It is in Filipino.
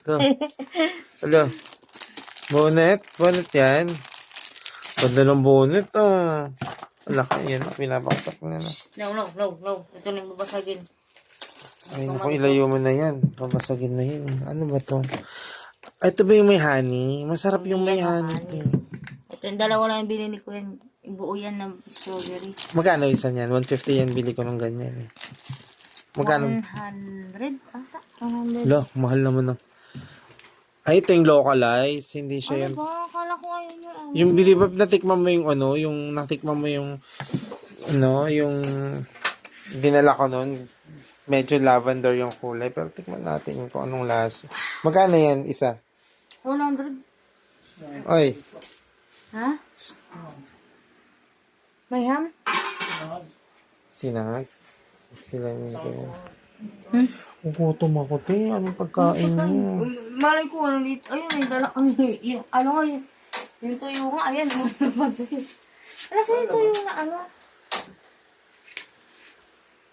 Ito. Alo. Bonnet. Bonnet yan. Ganda ng bonnet, ah. Laki yan. Pinapaksak na na. No. Ito na yung babasagin. Ay, naku, ilayo mo na yan. Babasagin na yan. Ano ba to? Ito ba yung may honey? Masarap yung may honey. Ito yung dalawa lang yung binili ko yan. Yung buo yan ng strawberry. Magkano isa niyan? 150 yan. Bili ko ng ganyan eh. Magkano? 100 ata. 100. Lo, mahal naman ng... Ay, ito yung localized. Hindi siya Ano yun. ba? Akala ko ayun yung ano. Yung bili ba natikman mo yung ano, yung natikman mo yung ano, yung dinala ko nun, medyo lavender yung kulay, pero tikman natin kung anong lasa. Magkano yan isa? 100. Ay, Ha? May ham? sinangag. Sila yung ganyan. Gutom ako, te. Anong pagkain mo? Malay ko ano dito. Ayun, may dala kami. Yung ano nga yung tuyo nga. Ayan. Ano saan yung tuyo na ano?